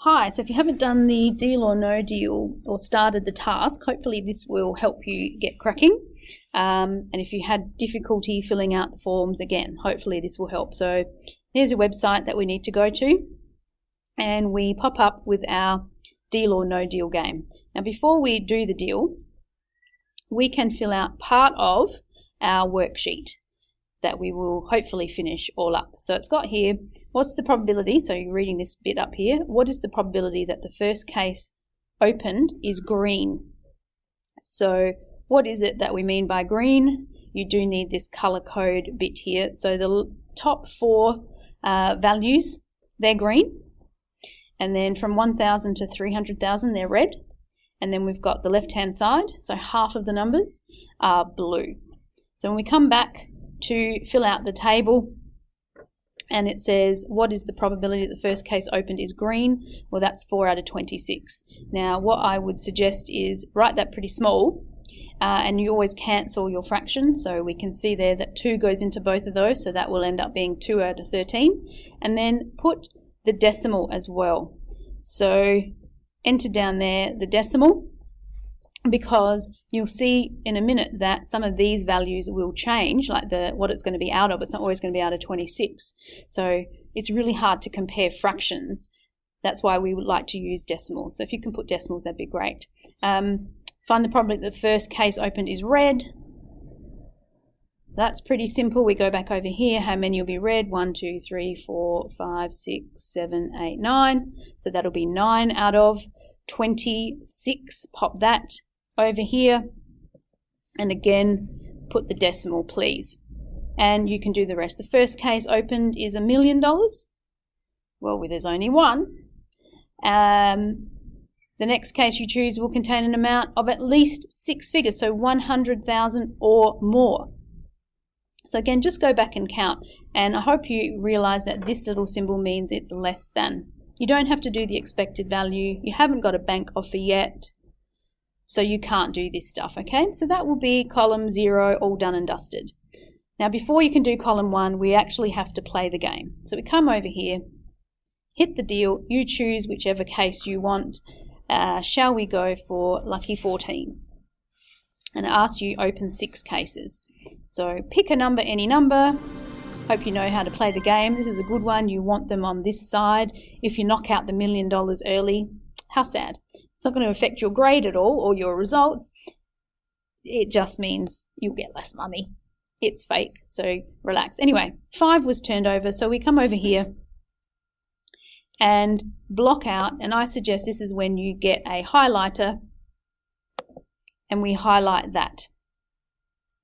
Hi, so if you haven't done the Deal or No Deal or started the task, hopefully this will help you get cracking. And if you had difficulty filling out the forms, again, hopefully this will help. So here's a website that we need to go to, and we pop up with our Deal or No Deal game. Now before we do the deal, we can fill out part of our worksheet that we will hopefully finish all up. So it's got here, what's the probability, so you're reading this bit up here, what is the probability that the first case opened is green? So what is it that we mean by green? You do need this color code bit here. So the top four values, they're green. And then from 1,000 to 300,000, they're red. And then we've got the left-hand side, so half of the numbers are blue. So when we come back to fill out the table and it says what is the probability that the first case opened is green, well that's 4 out of 26. Now what I would suggest is write that pretty small and you always cancel your fraction, so we can see there that 2 goes into both of those, so that will end up being 2 out of 13, and then put the decimal as well. So enter down there the decimal, because you'll see in a minute that some of these values will change, like what it's going to be out of. It's not always going to be out of 26. So it's really hard to compare fractions. That's why we would like to use decimals. So if you can put decimals, that'd be great. Find the probability that the first case opened is red. That's pretty simple. We go back over here. How many will be red? 1, 2, 3, 4, 5, 6, 7, 8, 9. So that'll be 9 out of 26. Pop that over here, and again put the decimal please, and you can do the rest. The first case opened is $1 million. Well, there's only one. The next case you choose will contain an amount of at least 6 figures, so 100,000 or more. So again, just go back and count, and I hope you realize that this little symbol means it's less than. You don't have to do the expected value. You haven't got a bank offer yet, so you can't do this stuff, okay? So that will be column 0, all done and dusted. Now before you can do column 1, we actually have to play the game. So we come over here, hit the deal, you choose whichever case you want. Shall we go for lucky 14? And it asks you open 6 cases. So pick a number, any number. Hope you know how to play the game. This is a good one. You want them on this side. If you knock out the $1 million early, how sad. It's not going to affect your grade at all or your results. It just means you'll get less money. It's fake, so relax. Anyway, 5 was turned over, so we come over here and block out, and I suggest this is when you get a highlighter and we highlight that.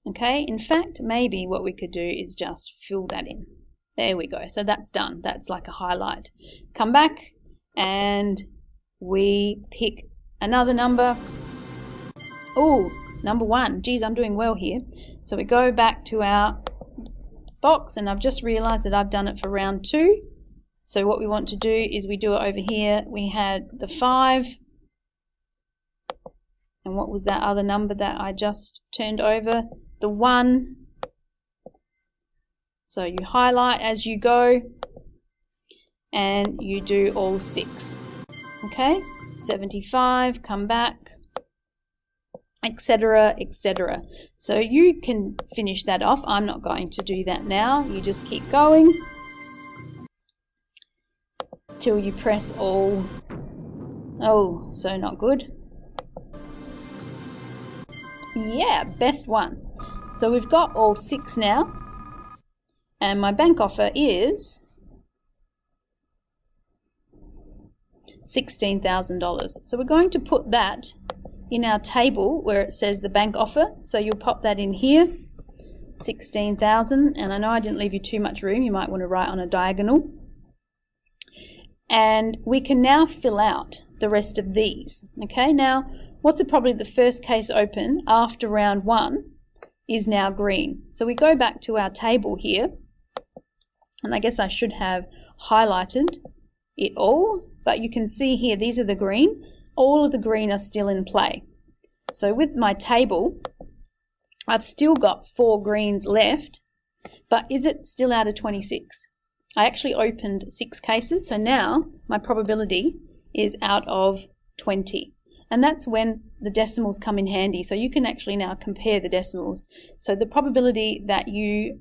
Okay, in fact, maybe what we could do is just fill that in. There we go. So that's done. That's like a highlight. Come back and we pick another number. Oh, number 1. Geez, I'm doing well here. So we go back to our box, and I've just realized that I've done it for round 2. So what we want to do is we do it over here. We had the 5. And what was that other number that I just turned over? The 1. So you highlight as you go and you do all 6. Okay, 75, come back, etc., etc. So you can finish that off. I'm not going to do that now. You just keep going till you press all. Oh, so not good. Yeah, best one. So we've got all 6 now, and my bank offer is $16,000. So we're going to put that in our table where it says the bank offer. So you'll pop that in here, 16,000, and I know I didn't leave you too much room. You might want to write on a diagonal. And we can now fill out the rest of these. Okay, now what's probably the first case open after round 1 is now green. So we go back to our table here, and I guess I should have highlighted it all, but you can see here these are the green. All of the green are still in play. So with my table, I've still got 4 greens left, but is it still out of 26? I actually opened 6 cases, so now my probability is out of 20. And that's when the decimals come in handy. So you can actually now compare the decimals. So the probability that you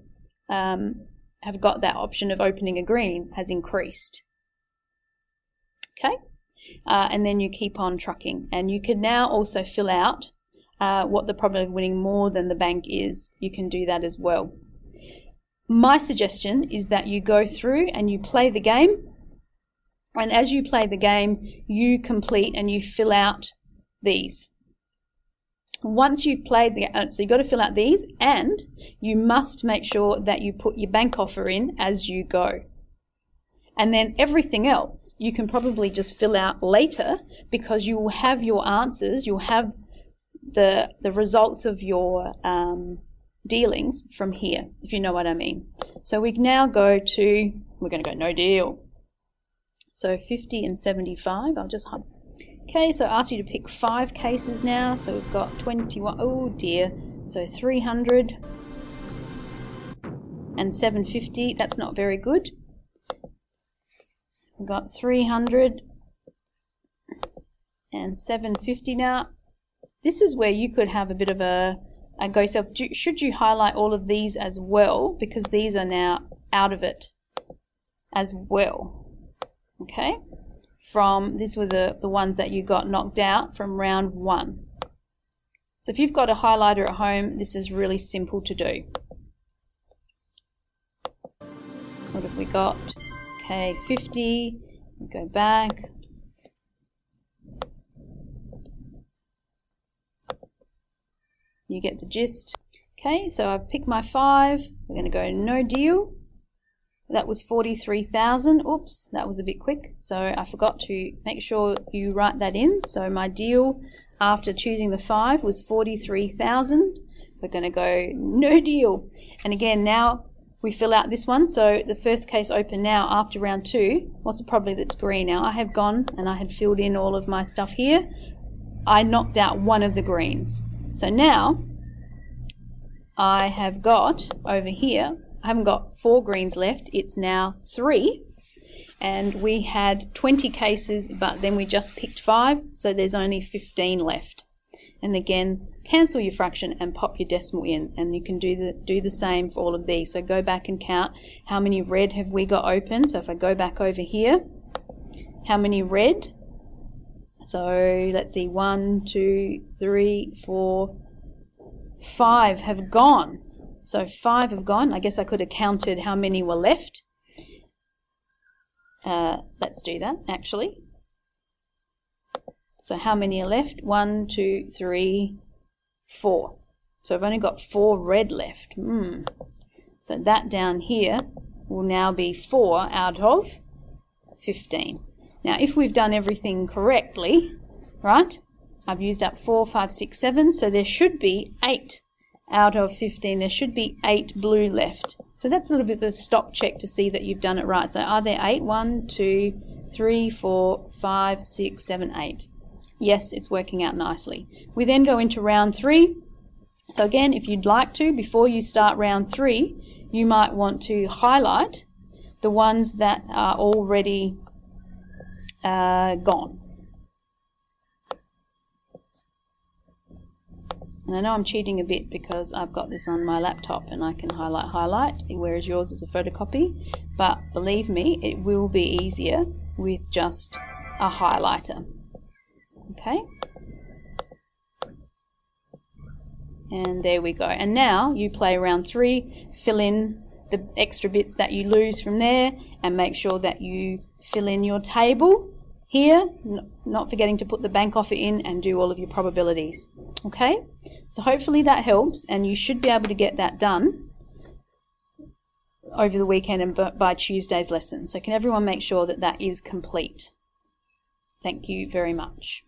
have got that option of opening a green has increased. Okay, and then you keep on trucking. And you can now also fill out what the probability of winning more than the bank is. You can do that as well. My suggestion is that you go through and you play the game. And as you play the game, you complete and you fill out these. Once you've played so you've got to fill out these, and you must make sure that you put your bank offer in as you go. And then everything else you can probably just fill out later, because you will have your answers, you'll have the results of your dealings from here, if you know what I mean. So we now we're going to go no deal. So 50 and 75, I'll just okay, so I asked you to pick 5 cases now. So we've got 21, oh dear. So 300 and 750, that's not very good. We've got 300 and 750 now. This is where you could have a bit of a go self. Should you highlight all of these as well? Because these are now out of it as well. Okay, these were the ones that you got knocked out from round 1. So if you've got a highlighter at home, this is really simple to do. What have we got? Okay, 50, we'll go back. You get the gist. Okay, so I've picked my 5. We're going to go no deal. That was 43,000. Oops, that was a bit quick. So I forgot to make sure you write that in. So my deal after choosing the 5 was 43,000. We're going to go no deal. And again, now we fill out this one. So the first case open now after round 2. What's the probability that's green? Now I have gone and I had filled in all of my stuff here. I knocked out one of the greens. So now I have got over here, I haven't got 4 greens left, it's now 3, and we had 20 cases, but then we just picked 5, so there's only 15 left. And again, cancel your fraction and pop your decimal in, and you can do the same for all of these. So go back and count how many red have we got open. So if I go back over here, how many red? So let's see, 1, 2, 3, 4, 5 have gone. So 5 have gone. I guess I could have counted how many were left. Let's do that, actually. So how many are left? 1, 2, 3, 4. So I've only got 4 red left. So that down here will now be 4 out of 15. Now, if we've done everything correctly, right, I've used up 4, 5, 6, 7, so there should be 8 out of 15. There should be 8 blue left. So that's a little bit of a stop check to see that you've done it right. So are there 8? 1, 2, 3, 4, 5, 6, 7, 8. Yes, it's working out nicely. We then go into round 3. So again, if you'd like to, before you start round 3, you might want to highlight the ones that are already gone. And I know I'm cheating a bit because I've got this on my laptop and I can highlight, whereas yours is a photocopy. But believe me, it will be easier with just a highlighter. Okay? And there we go. And now you play round 3, fill in the extra bits that you lose from there, and make sure that you fill in your table here, not forgetting to put the bank offer in, and do all of your probabilities. Okay, so hopefully that helps, and you should be able to get that done over the weekend and by Tuesday's lesson. So can everyone make sure that that is complete? Thank you very much.